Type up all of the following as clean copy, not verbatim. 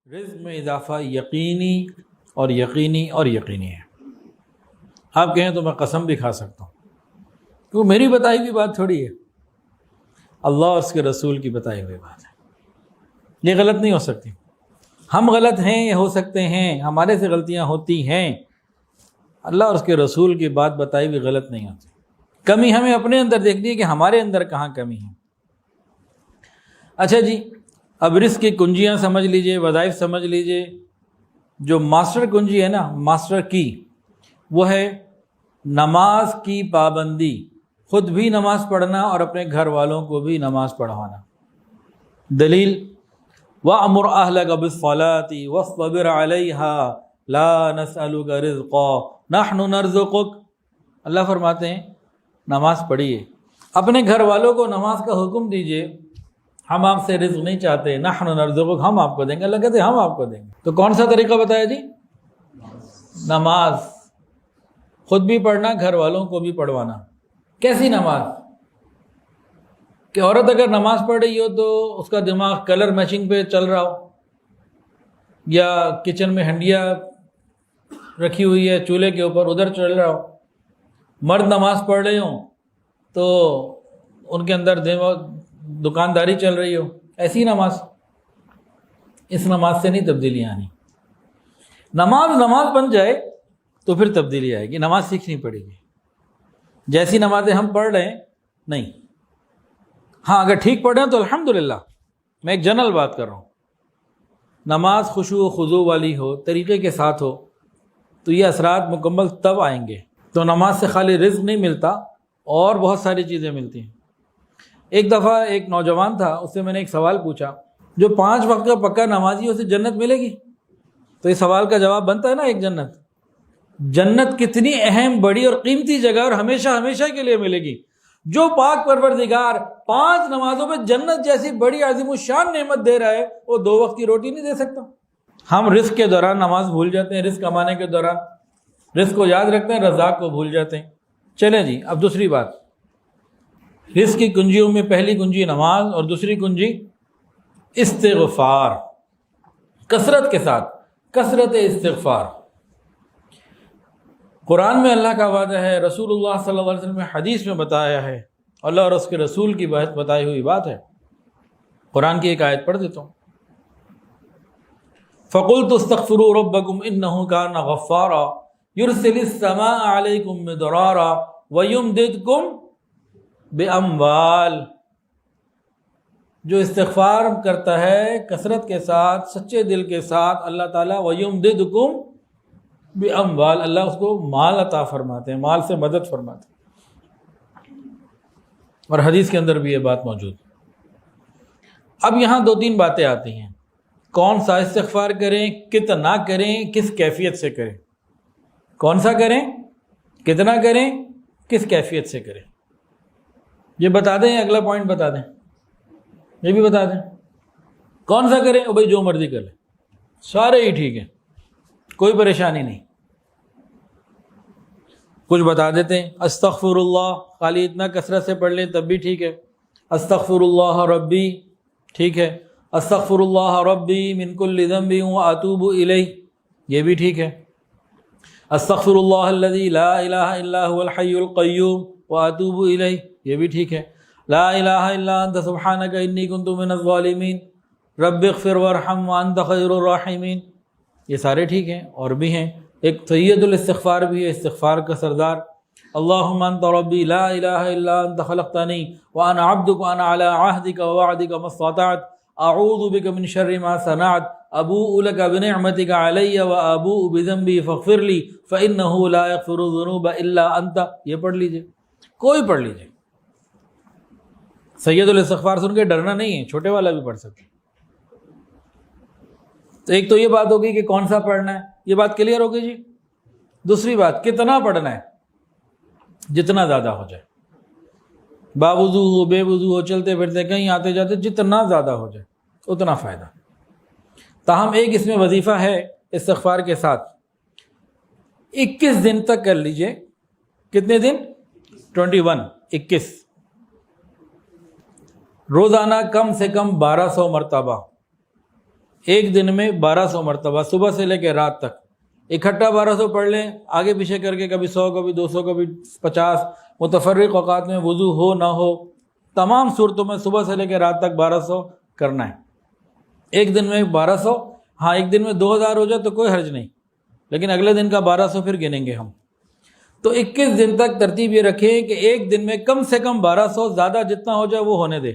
رزق میں اضافہ یقینی اور یقینی اور یقینی ہے۔ آپ کہیں تو میں قسم بھی کھا سکتا ہوں، کیونکہ میری بتائی ہوئی بات تھوڑی ہے، اللہ اور اس کے رسول کی بتائی ہوئی بات ہے، یہ غلط نہیں ہو سکتی۔ ہم غلط ہیں، یہ ہو سکتے ہیں، ہمارے سے غلطیاں ہوتی ہیں، اللہ اور اس کے رسول کی بات بتائی ہوئی غلط نہیں ہوتی۔ کمی ہمیں اپنے اندر دیکھنی ہے کہ ہمارے اندر کہاں کمی ہے۔ اچھا جی، اب رزق کی کنجیاں سمجھ لیجئے، وظائف سمجھ لیجئے۔ جو ماسٹر کنجی ہے نا، ماسٹر کی، وہ ہے نماز کی پابندی، خود بھی نماز پڑھنا اور اپنے گھر والوں کو بھی نماز پڑھوانا۔ دلیل وَأْمُرْ أَهْلَكَ بِالصَّلَاةِ وَاصْطَبِرْ عَلَيْهَا لَا نَسْأَلُكَ رِزْقًا نَحْنُ نَرْزُقُكَ۔ اللہ فرماتے ہیں نماز پڑھیے، اپنے گھر والوں کو نماز کا حکم دیجئے، ہم آپ سے رزق نہیں چاہتے، نحن نرزقک، ہم آپ کو دیں گے۔ اللہ کہتے ہیں ہم آپ کو دیں گے۔ تو کون سا طریقہ بتایا جی؟ نماز، خود بھی پڑھنا، گھر والوں کو بھی پڑھوانا۔ کیسی نماز؟ کہ عورت اگر نماز پڑھ رہی ہو تو اس کا دماغ کلر میچنگ پہ چل رہا ہو، یا کچن میں ہنڈیا رکھی ہوئی ہے چولہے کے اوپر، ادھر چل رہا ہو۔ مرد نماز پڑھ رہے ہوں تو ان کے اندر دکانداری چل رہی ہو، ایسی نماز، اس نماز سے نہیں تبدیلی آنی۔ نماز بن جائے تو پھر تبدیلی آئے گی، نماز سیکھنی پڑے گی۔ جیسی نمازیں ہم پڑھ رہے ہیں نہیں، ہاں اگر ٹھیک پڑھ رہے ہیں تو الحمدللہ، میں ایک جنرل بات کر رہا ہوں۔ نماز خشوع و خضوع والی ہو، طریقے کے ساتھ ہو، تو یہ اثرات مکمل تب آئیں گے۔ تو نماز سے خالی رزق نہیں ملتا، اور بہت ساری چیزیں ملتی ہیں۔ ایک دفعہ ایک نوجوان تھا، اس سے میں نے ایک سوال پوچھا، جو 5 وقت کا پکا نمازی ہے اسے جنت ملے گی؟ تو اس سوال کا جواب بنتا ہے نا ایک جنت کتنی اہم، بڑی اور قیمتی جگہ، اور ہمیشہ ہمیشہ کے لیے ملے گی۔ جو پاک پروردگار 5 نمازوں پہ جنت جیسی بڑی عظیم الشان نعمت دے رہا ہے، وہ 2 وقت کی روٹی نہیں دے سکتا۔ ہم رزق کے دوران نماز بھول جاتے ہیں، رزق کمانے کے دوران رزق کو یاد رکھتے ہیں، رزاق کو بھول جاتے ہیں۔ چلیں جی، اب دوسری بات، رزق کی کنجیوں میں پہلی کنجی نماز، اور دوسری کنجی استغفار، کثرت کے ساتھ، کثرت استغفار۔ قرآن میں اللہ کا وعدہ ہے، رسول اللہ صلی اللہ علیہ وسلم نے حدیث میں بتایا ہے، اللہ اور اس کے رسول کی بتائی ہوئی بات ہے۔ قرآن کی ایک آیت پڑھ دیتا ہوں، فَقُلْتُ اسْتَغْفِرُوا رَبَّكُمْ إِنَّهُ كَانَ غَفَّارًا يُرْسِلِ السَّمَاءَ عَلَيْكُمْ مِدْرَارًا وَيُمْدِدْكُمْ بِأَمْوَالٍ۔ جو استغفار کرتا ہے کثرت کے ساتھ، سچے دل کے ساتھ، اللہ تعالیٰ وَيُمْدِدْكُمْ بِأَمْوَالٍ، اللہ اس کو مال عطا فرماتے ہیں، مال سے مدد فرماتے ہیں، اور حدیث کے اندر بھی یہ بات موجود ہے۔ اب یہاں 2-3 باتیں آتی ہیں، کون سا استغفار کریں، کتنا کریں، کس کیفیت سے کریں۔ کون سا کریں، کتنا کریں، کس کیفیت سے کریں، یہ بتا دیں، اگلا پوائنٹ بتا دیں، یہ بھی بتا دیں۔ کون سا کریں؟ بھائی جو مرضی کر لیں، سارے ہی ٹھیک ہیں، کوئی پریشانی نہیں۔ کچھ بتا دیتے ہیں، استغفر اللہ، خالی اتنا کثرت سے پڑھ لیں تب بھی ٹھیک ہے۔ استغفر اللہ ربی، ٹھیک ہے۔ استغفر اللہ ربی من کل ذنب واتوب الیہ، یہ بھی ٹھیک ہے۔ استغفر اللہ الذی لا الہ الا هو الحی القیوم واتوب الیہ، یہ بھی ٹھیک ہے۔ لا الہ الا انت سبحانک انی کنت من الظالمین رب اغفر وارحم وانت خیر الراحمین، یہ سارے ٹھیک ہیں۔ اور بھی ہیں، ایک سید الاستغفار بھی ہے، استغفار کا سردار، اللہم انت ربی لا الہ الا انت خلقتنی وانا عبدک وانا علی عہدک ووعدک ما استطعت اعوذ بک من شر ما صنعت ابوء لک بنعمتک علی وابوء بذنبی فاغفر لی فانہ لا یغفر الذنوب الا انت، یہ پڑھ لیجئے، کوئی پڑھ لیجئے۔ سید الاستغفار سن کے ڈرنا نہیں ہے، چھوٹے والا بھی پڑھ سکتے۔ تو ایک تو یہ بات ہوگی کہ کون سا پڑھنا ہے، یہ بات کلیئر ہوگی جی۔ دوسری بات، کتنا پڑھنا ہے، جتنا زیادہ ہو جائے، باوضو ہو، بے وضو ہو، چلتے پھرتے کہیں آتے جاتے، جتنا زیادہ ہو جائے اتنا فائدہ۔ تاہم ایک اس میں وظیفہ ہے استغفار کے ساتھ، 21 دن تک کر لیجئے۔ کتنے دن؟ 21 روزانہ کم سے کم 1200 مرتبہ ایک دن میں 1200 مرتبہ صبح سے لے کے رات تک اکٹھا 1200 پڑھ لیں، آگے پیچھے کر کے کبھی 100 کبھی 200 کبھی 50، متفرق اوقات میں وضو ہو نہ ہو، تمام صورتوں میں صبح سے لے کے رات تک 1200 کرنا ہے۔ ایک دن میں 1200، ہاں ایک دن میں 2000 ہو جائے تو کوئی حرج نہیں، لیکن اگلے دن کا 1200 پھر گنیں گے ہم۔ تو 21 دن تک ترتیب یہ رکھیں کہ ایک دن میں کم سے کم 1200، زیادہ جتنا ہو جائے وہ ہونے دے۔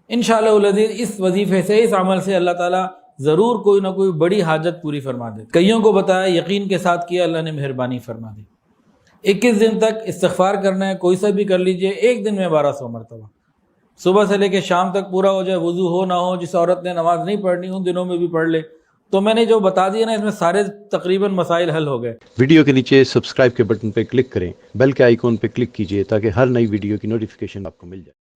انشاءاللہ العزیز اس وظیفے سے، اس عمل سے اللہ تعالیٰ ضرور کوئی نہ کوئی بڑی حاجت پوری فرما دے۔ کئیوں کو بتایا، یقین کے ساتھ کیا، اللہ نے مہربانی فرما دی۔ 21 دن تک استغفار کرنا ہے، کوئی سا بھی کر لیجئے، ایک دن میں 1200 مرتبہ، صبح سے لے کے شام تک پورا ہو جائے، وضو ہو نہ ہو، جس عورت نے نماز نہیں پڑھنی ان دنوں میں بھی پڑھ لے۔ تو میں نے جو بتا دیا نا، اس میں سارے تقریباً مسائل حل ہو گئے۔ ویڈیو کے نیچے سبسکرائب کے بٹن پہ کلک کریں، بیل کے آئیکن پہ کلک کیجئے تاکہ ہر نئی ویڈیو کی نوٹیفیکیشن آپ کو مل جائے۔